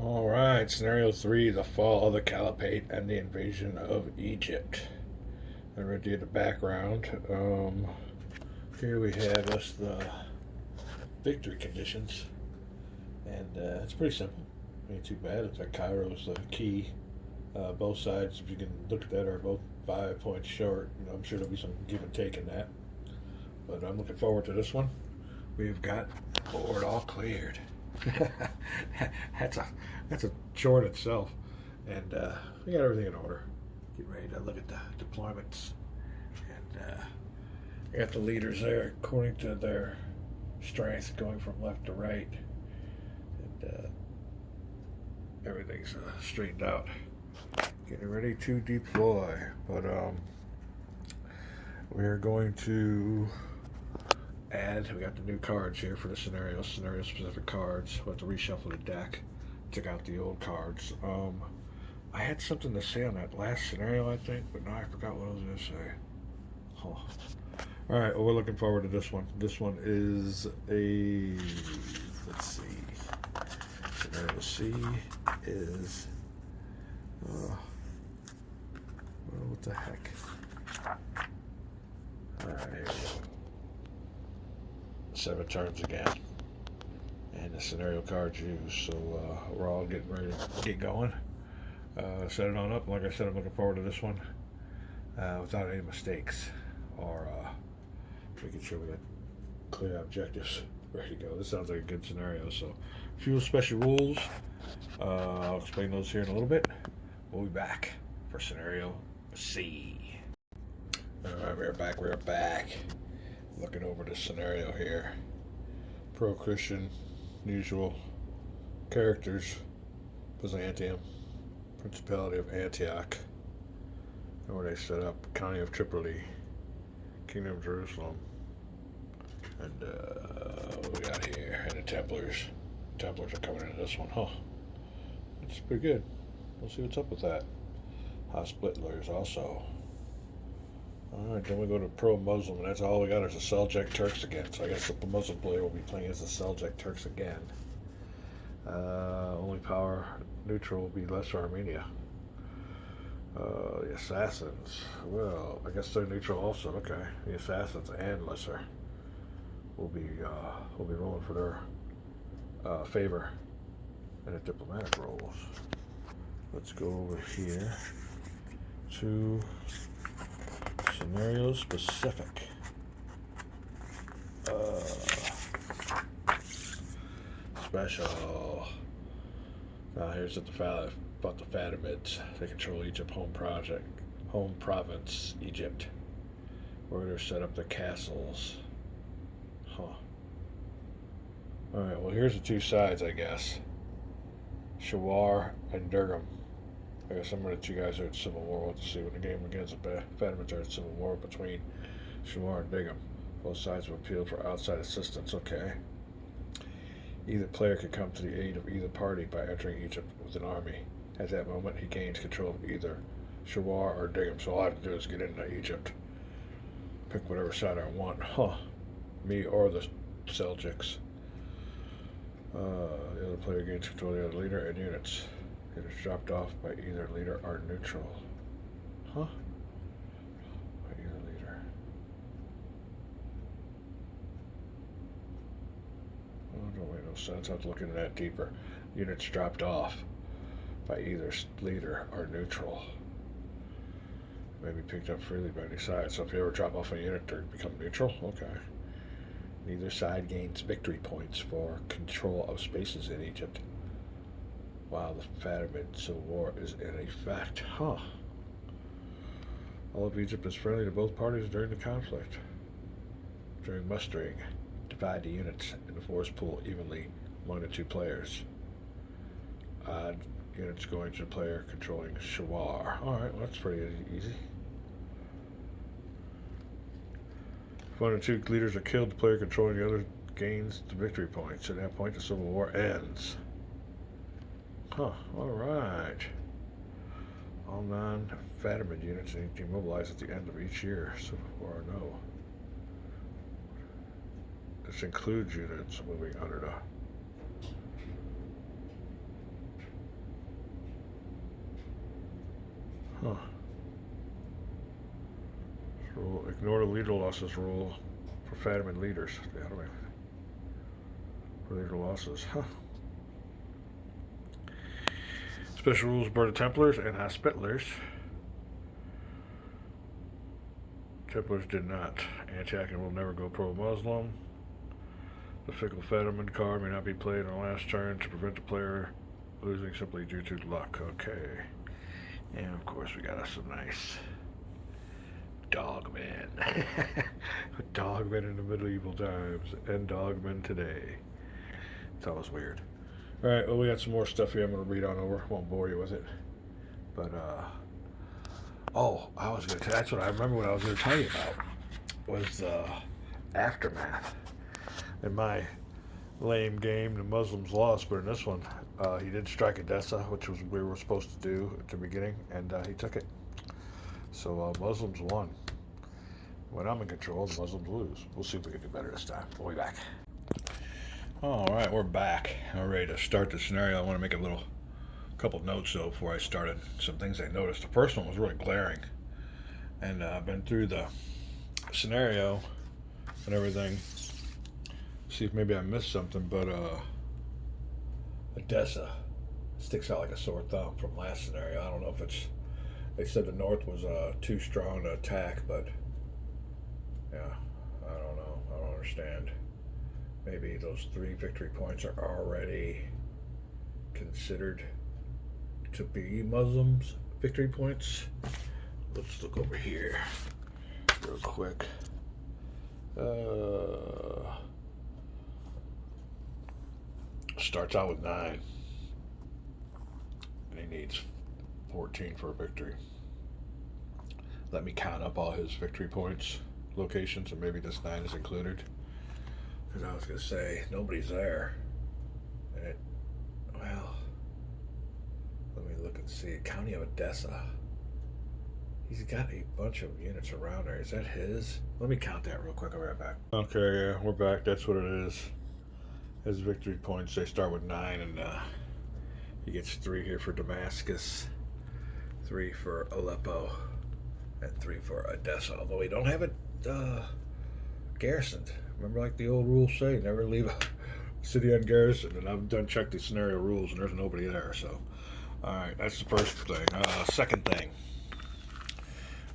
All right, scenario three: the fall of the Caliphate and the invasion of Egypt. I read you the background. Here we have us the victory conditions, and it's pretty simple. Ain't too bad. It's like Cairo's the key. Both sides, if you can look at that, are both 5 points short. I'm sure there'll be some give and take in that, but I'm looking forward to this one. We've got the board all cleared. that's a that's a chore in itself, and we got everything in order. Get ready to look at the deployments, and we got the leaders there according to their strength, going from left to right, and everything's straightened out. Getting ready to deploy, but we're going to add. We got the new cards here for the scenario specific cards. We'll have to reshuffle the deck, check out the old cards. I had something to say on that last scenario, I think, but now I forgot what I was going to say. Huh. All right, well, we're looking forward to this one. This one is a, let's see, scenario C is, what the heck? All right, here we go. 7 turns again, and the scenario cards used. So we're all getting ready to get going. Set it on up. Like I said, I'm looking forward to this one without any mistakes or making sure we got clear objectives ready to go. This sounds like a good scenario. So, a few special rules. I'll explain those here in a little bit. We'll be back for scenario C. All right, we're back. We're back. Looking over the scenario here. Pro-Christian, usual characters. Byzantium, Principality of Antioch, and where they set up, County of Tripoli, Kingdom of Jerusalem, and what we got here, and the Templars. Templars are coming into this one, huh? It's pretty good. We'll see what's up with that. Hospitalers also. Alright, then we go to pro-Muslim, and that's all we got is the Seljuk Turks again. So I guess the Muslim player will be playing as the Seljuk Turks again. Only power neutral will be Lesser Armenia. The Assassins, well, I guess they're neutral also. Okay, the Assassins and Lesser will be rolling for their favor in the diplomatic roles. Let's go over here to scenario specific. Special. Now here's about the Fatimids. They control Egypt home province, Egypt. Where they're set up their castles. Huh. Alright, well here's the two sides, I guess. Shawar and Durgam. I guess some of the two guys are at civil war. We'll have to see when the game begins. The Fatimids are at civil war between Shawar and Durgam. Both sides have appealed for outside assistance. Okay. Either player can come to the aid of either party by entering Egypt with an army. At that moment, he gains control of either Shawar or Durgam. So all I have to do is get into Egypt. Pick whatever side I want. Huh. Me or the Seljuks. The other player gains control of the other leader and units. It is dropped off by either leader or neutral. Huh? By either leader. Oh, don't make no sense. I have to look into that deeper. Units dropped off by either leader or neutral. May be picked up freely by any side. So if you ever drop off a unit, they become neutral? Okay. Neither side gains victory points for control of spaces in Egypt while the Fatimid Civil War is in effect. Huh. All of Egypt is friendly to both parties during the conflict. During mustering, divide the units in the force pool evenly among the two players. Odd units going to the player controlling Shawar. Alright, well that's pretty easy. If one of the two leaders are killed, the player controlling the other gains the victory points. At that point, the Civil War ends. Huh, alright. All non-Fatimid units need to demobilize at the end of each year, Civil War or no. This includes units moving under the Rule, ignore the leader losses rule for Fetterman leaders. Yeah, for leader losses. Huh. Special rules for the Templars and Hospitallers. Templars did not. Anti-hacking will never go pro-Muslim. The Fickle Fetterman card may not be played on the last turn to prevent the player losing simply due to luck. Okay. And of course we got us some nice dogmen. Dogmen in the medieval times and dogmen today. It's always weird. Alright, well we got some more stuff here I'm going to read on over. Won't bore you with it. But, oh, that's what I remember what I was going to tell you about. Was the aftermath. In my lame game, the Muslims lost, but in this one, he did strike Edessa, which was we were supposed to do at the beginning, and he took it. So Muslims won. When I'm in control, the Muslims lose. We'll see if we can do better this time. We'll be back. All right, we're back. I'm ready to start the scenario. I want to make a couple notes though before I started. Some things I noticed. The first one was really glaring, and I've been through the scenario and everything. See if maybe I missed something, but Edessa sticks out like a sore thumb from last scenario. I don't know if it's. They said the North was too strong to attack, but yeah, I don't know. I don't understand. Maybe those 3 victory points are already considered to be Muslims' victory points. Let's look over here real quick. Starts out with 9, and he needs 14 for a victory. Let me count up all his victory points locations, and maybe this 9 is included. Because I was going to say, nobody's there. And well, let me look and see. County of Edessa. He's got a bunch of units around there. Is that his? Let me count that real quick. I'll be right back. Okay, yeah, we're back. That's what it is. His victory points, they start with 9, and he gets 3 here for Damascus, 3 for Aleppo, and 3 for Edessa. Although we don't have it garrisoned. Remember, like the old rules say, never leave a city ungarrisoned. And I've done checked the scenario rules, and there's nobody there. So, all right, that's the first thing. Second thing.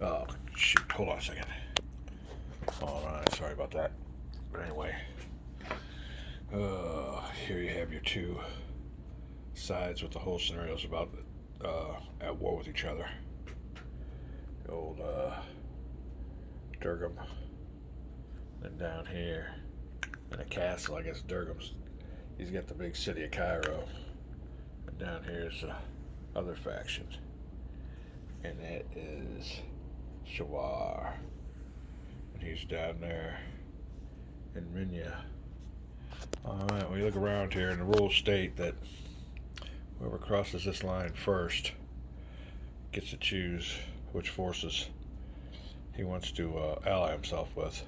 Oh shoot! Hold on a second. All right, sorry about that. But anyway. Here you have your 2 sides with the whole scenario's about at war with each other. The old Durgam. And down here in a castle, I guess Durgam's, he's got the big city of Cairo. And down here's the other faction. And that is Shawar. And he's down there in Minya. Alright, when you look around here, and the rules state that whoever crosses this line first gets to choose which forces he wants to ally himself with.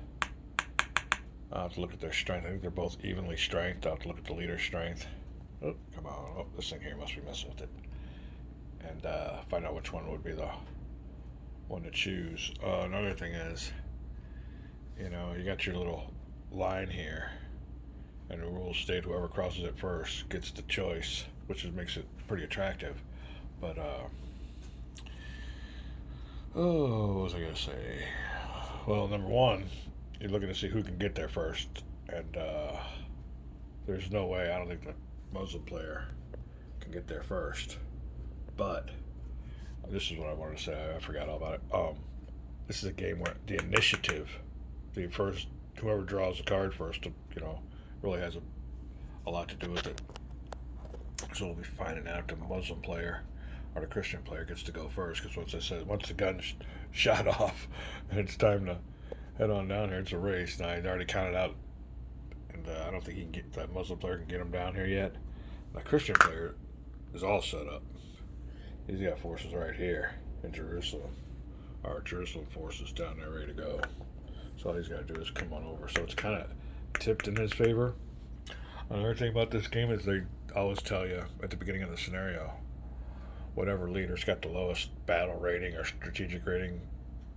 I'll have to look at their strength. I think they're both evenly strength. I'll have to look at the leader's strength. Oh, come on. Oh, this thing here must be messing with it. And find out which one would be the one to choose. Another thing is, you know, you got your little line here. And the rules state whoever crosses it first gets the choice, which makes it pretty attractive. But, what was I going to say? Well, number one, you're looking to see who can get there first. And there's no way, I don't think the Muslim player can get there first. But this is what I wanted to say. I forgot all about it. This is a game where the initiative, the first, whoever draws the card first, you know, really has a lot to do with it. So we'll be finding out if the Muslim player or the Christian player gets to go first. Because once the gun's shot off, and it's time to head on down here, it's a race. Now he's already counted out, and I don't think that Muslim player can get him down here yet. The Christian player is all set up. He's got forces right here in Jerusalem. Our Jerusalem forces down there ready to go. So all he's got to do is come on over. So it's kind of tipped in his favor. Another thing about this game is they always tell you at the beginning of the scenario, whatever leader's got the lowest battle rating or strategic rating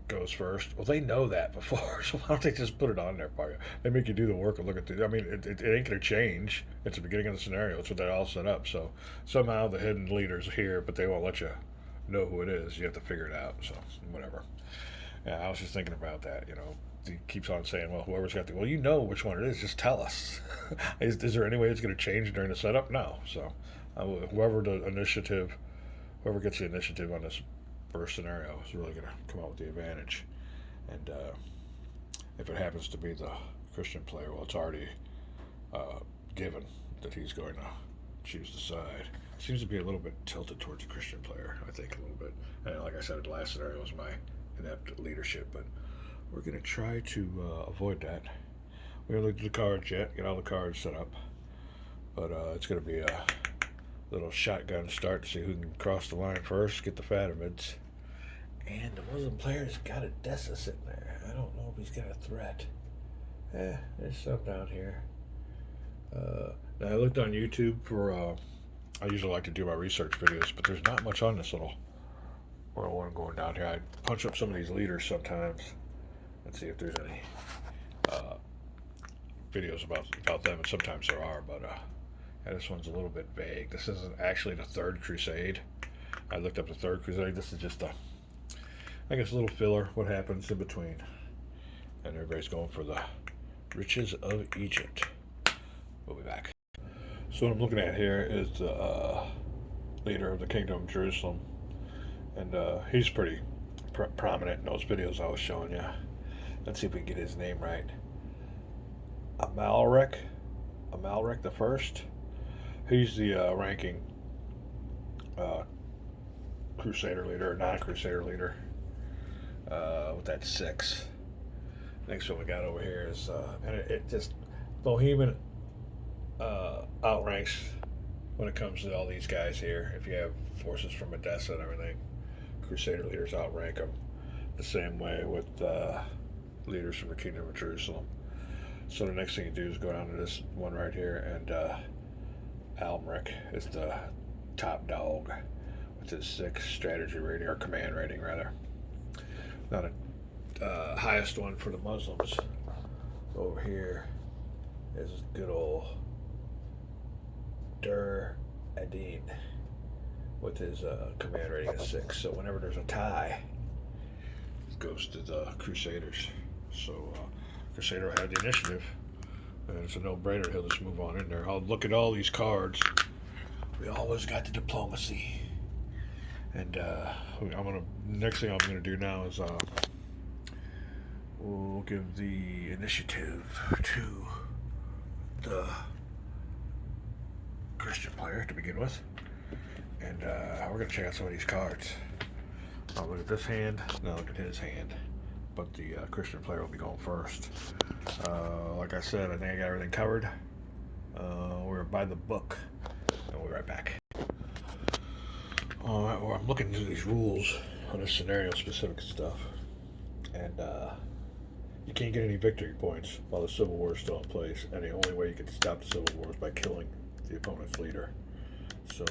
goes first. Well, they know that before, so why don't they just put it on there for you? They make you do the work and look at the. I mean, it ain't gonna change. It's the beginning of the scenario. It's what they're all set up. So somehow the hidden leader's here, but they won't let you know who it is. You have to figure it out. So whatever. Yeah, I was just thinking about that. He keeps on saying, "Well, whoever's got the well, you know which one it is. Just tell us. Is there any way it's going to change during the setup? No. So whoever the initiative, whoever gets the initiative on this first scenario is really going to come out with the advantage. And if it happens to be the Christian player, well, it's already given that he's going to choose the side. Seems to be a little bit tilted towards the Christian player, I think, a little bit. And like I said, the last scenario was my inept leadership, but we're going to try to avoid that. We haven't looked at the cards yet, get all the cards set up, but it's going to be a little shotgun start to see who can cross the line first, get the Fatimids. And the Muslim player's got a Dessa sitting there. I don't know if he's got a threat. There's some down here. Now I looked on YouTube for, I usually like to do my research videos, but there's not much on this little one going down here. I punch up some of these leaders sometimes and see if there's any videos about them, and sometimes there are, but yeah, this one's a little bit vague. This isn't actually the Third Crusade. I looked up the Third Crusade. This is just I guess a little filler, what happens in between. And everybody's going for the riches of Egypt. We'll be back. So what I'm looking at here is the leader of the Kingdom of Jerusalem. And he's pretty prominent in those videos I was showing you. Let's see if we can get his name right. Amalric the First. He's the ranking Crusader leader, or non-Crusader leader. With that 6. Next one we got over here is, and it just, Bohemian outranks when it comes to all these guys here. If you have forces from Edessa and everything, Crusader leaders outrank them the same way with leaders from the Kingdom of Jerusalem. So the next thing you do is go down to this one right here, and Almeric is the top dog with his 6 strategy rating, or command rating rather. Now the highest one for the Muslims over here is good old Dur Adin with his command rating of 6. So whenever there's a tie, it goes to the Crusaders. So Crusader had the initiative, and it's a no-brainer. He'll just move on in there. I'll look at all these cards. We always got the diplomacy, and next thing I'm gonna do now is we'll give the initiative to the Christian player to begin with, and we're gonna check out some of these cards. I'll look at this hand, now look at his hand. But the Christian player will be going first. Like I said, I think I got everything covered. We're by the book, and we'll be right back. Alright, well, I'm looking into these rules on this scenario-specific stuff, and you can't get any victory points while the Civil War is still in place, and the only way you can stop the Civil War is by killing the opponent's leader. So,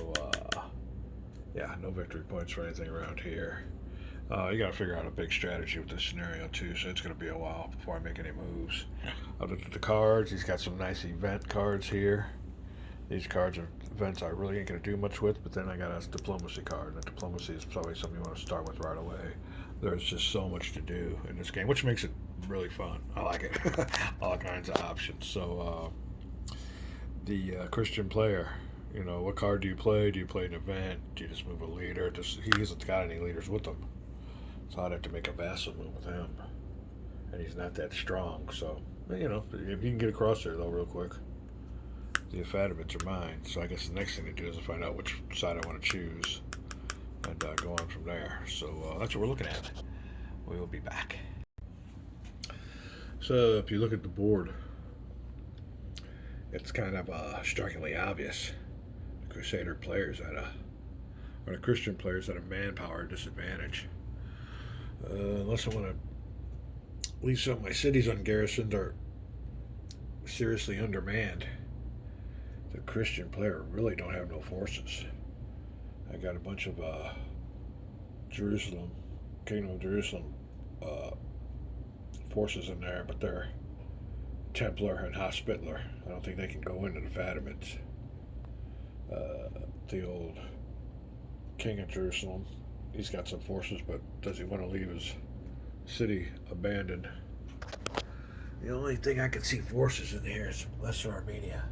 yeah, no victory points for anything around here. You gotta figure out a big strategy with this scenario too, so it's gonna be a while before I make any moves. I looked at the cards. He's got some nice event cards here. These cards are events I really ain't gonna do much with, but then I got a diplomacy card, and diplomacy is probably something you want to start with right away. There's just so much to do in this game, which makes it really fun. I like it. All kinds of options. So the Christian player, what card do you play? Do you play an event? Do you just move a leader? He hasn't got any leaders with him. So I'd have to make a vassal move with him. And he's not that strong, so, if you can get across there, though, real quick. The Fatimids are mine, so I guess the next thing to do is to find out which side I want to choose, and go on from there. So that's what we're looking at. We will be back. So if you look at the board, it's kind of strikingly obvious. The Crusader players or the Christian players at a manpower disadvantage. Unless I want to leave some of my cities ungarrisoned or seriously undermanned, the Christian player really don't have no forces. I got a bunch of Kingdom of Jerusalem uh, forces in there, but they're Templar and Hospitaller. I don't think they can go into the Fatimids. The old King of Jerusalem, he's got some forces, but does he want to leave his city abandoned? The only thing I can see forces in here is Lesser Armenia.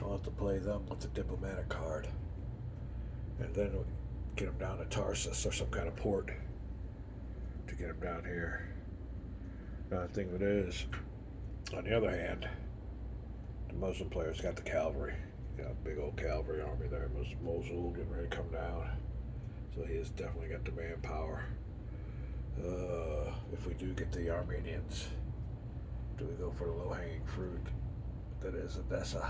I'll have to play them with the diplomatic card. And then get them down to Tarsus or some kind of port to get them down here. Now, the thing of it is, on the other hand, the Muslim players got the cavalry. You know, big old cavalry army there. Mosul getting ready to come down. So he has definitely got the manpower. If we do get the Armenians, do we go for the low-hanging fruit? That is Edessa.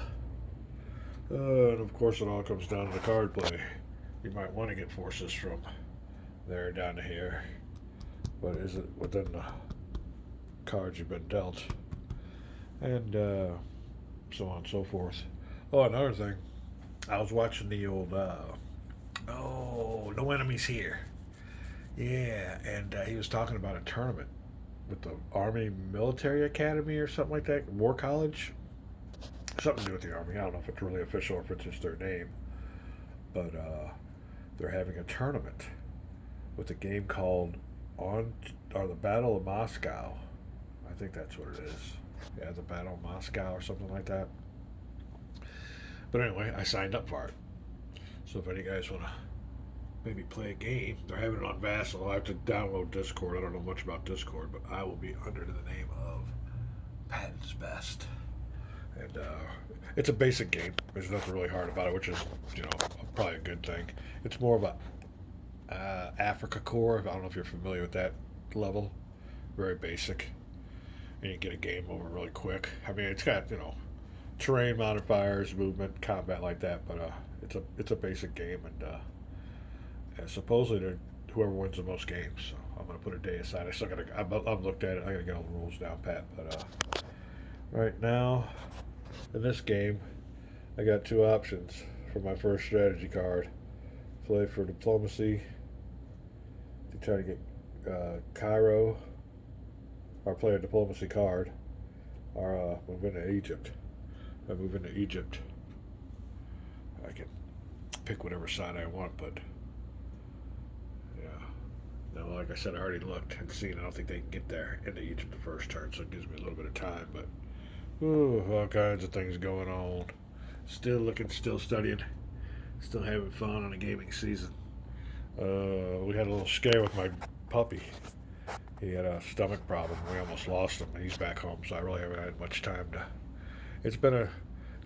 And of course, it all comes down to the card play. You might want to get forces from there down to here, but is it within the cards you've been dealt? And so on and so forth. Oh, another thing. I was watching the old, No Enemies Here. Yeah, and he was talking about a tournament with the Army Military Academy or something like that. War College? Something to do with the Army. I don't know if it's really official or if it's just their name. But they're having a tournament with a game called the Battle of Moscow. I think that's what it is. Yeah, the Battle of Moscow or something like that. But anyway, I signed up for it. So if any guys want to maybe play a game, they're having it on Vassal. I have to download Discord. I don't know much about Discord, but I will be under the name of Patton's Best. And it's a basic game. There's nothing really hard about it, which is, probably a good thing. It's more of a Africa core. I don't know if you're familiar with that level. Very basic. And you get a game over really quick. I mean, it's got, terrain modifiers, movement, combat like that, but it's a basic game, and supposedly whoever wins the most games. So I'm gonna put a day aside. I've looked at it. I gotta get all the rules down pat. But right now, in this game, I got two options for my first strategy card. Play for diplomacy to try to get Cairo, or play a diplomacy card, or move into Egypt. If I move into Egypt, I can pick whatever side I want, but yeah. Now, like I said, I already looked and seen. I don't think they can get there into Egypt the first turn, so it gives me a little bit of time, but all kinds of things going on. Still looking, still studying, still having fun on a gaming season. We had a little scare with my puppy. He had a stomach problem. We almost lost him. He's back home, so I really haven't had much time to. It's been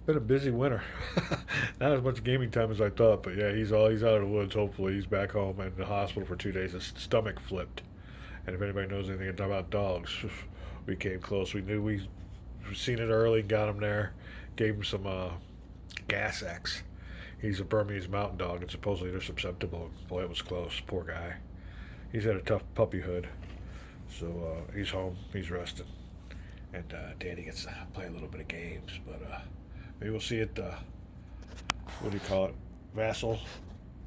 a busy winter. Not as much gaming time as I thought, but yeah, he's out of the woods. Hopefully, he's back home and in the hospital for 2 days. His stomach flipped. And if anybody knows anything about dogs, we came close. We knew we'd seen it early, got him there, gave him some Gas X. He's a Burmese mountain dog, and supposedly they're susceptible. Boy, it was close. Poor guy. He's had a tough puppyhood. So he's home. He's resting. And Danny gets to play a little bit of games. But maybe we'll see it, Vassal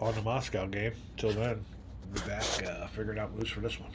on the Moscow game. Till then, we'll be back figuring out moves for this one.